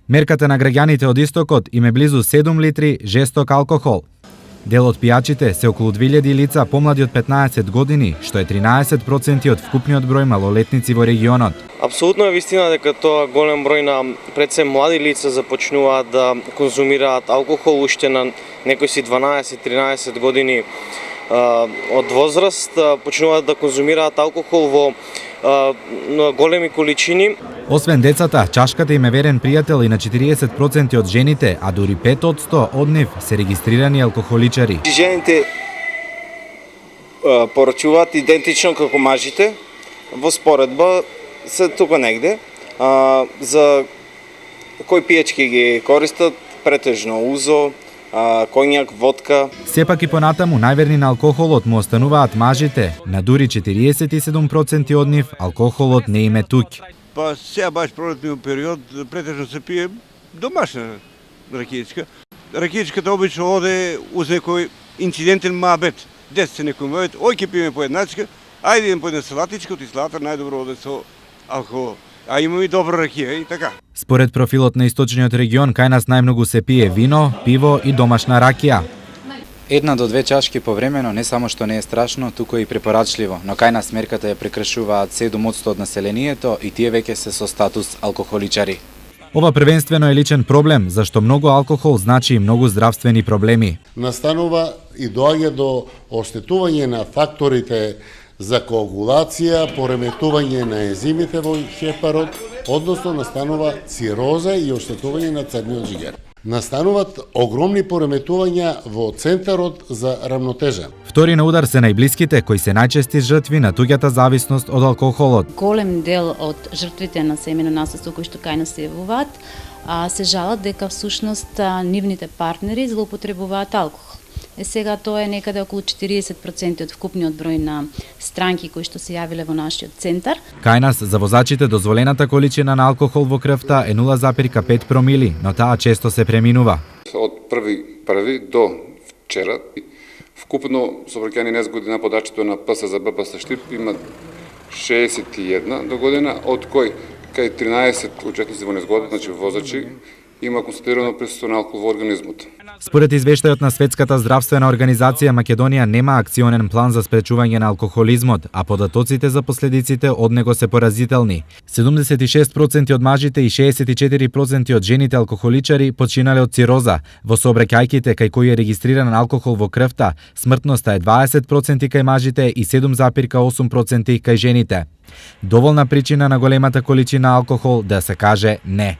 Мерката на граѓаните од Истокот им е близу 7 литри жесток алкохол. Дел од пијачите се околу 2000 лица помлади од 15 години, што е 13% од вкупниот број малолетници во регионот. Апсолутно е вистина дека тоа голем број на пред се млади лица започнуваат да конзумираат алкохол уште на некои си 12-13 години од возраст, почнуваат да конзумираат алкохол во големи количини. Освен децата, чашката им е верен пријател и на 40% од жените, а дури 5% од нив се регистрирани алкохоличари. Жените порачуваат идентично како мажите, во споредба се тука негде. За кои пијачки ги користат, претежно узо, коњак, водка. Сепак и понатаму најверни на алкохолот му остануваат мажите, на дури 47% од нив алкохолот не им е туѓ. Па сега баш пролетниот период претежно се пие домашна ракијичка. Ракијичката обично оде уз некој инцидентен мабет. Десет се некој мабет, ој ќе пиеме по едначка, ајде идем по една салатичка, од салата најдобро оде со алкохол. А има и добра ракија и така. Според профилот на источниот регион, кај нас најмногу се пие вино, пиво и домашна ракија. 1 до 2 чашки повремено не само што не е страшно, туку и препорачливо, но кај нас мерката ја прекршуваат 7% од населението и тие веќе се со статус алкохоличари. Ова првенствено е личен проблем, зашто многу алкохол значи и многу здравствени проблеми. Настанува и доаѓа до оштетување на факторите за коагулација, пореметување на ензимите во хепарот, односно настанува цироза и оштетување на црниот жигер. Настануваат огромни пореметувања во центарот за рамнотежа. Втори на удар се најблиските, кои се најчести жртви на туѓата зависност од алкохолот. Голем дел од жртвите на семено насилство кои што кај нас се јавуваат, се жалат дека всушност нивните партнери злоупотребуваат алкохол. Сега тоа е некаде околу 40% од вкупниот број на странки кои што се јавиле во нашиот центар. Кај нас за возачите дозволената количина на алкохол во крвта е 0,5 промили, но таа често се преминува. Од 1.1. до вчера вкупно сообраќајни незгоди на подачето на ПСЗБ ПС-Штип има 61 до година, од кои кај 13 учесници во незгода, значи возачи, има констатирано присуство на алкохол во организмот. Според извештајот на Светската здравствена организација, Македонија нема акционен план за спречување на алкохолизмот, а податоците за последиците од него се поразителни. 76% од мажите и 64% од жените алкохоличари починале од цироза. Во сообраќајките кај кои е регистриран алкохол во крвта, смртноста е 20% кај мажите и 7,8% кај жените. Доволна причина на големата количина алкохол да се каже не.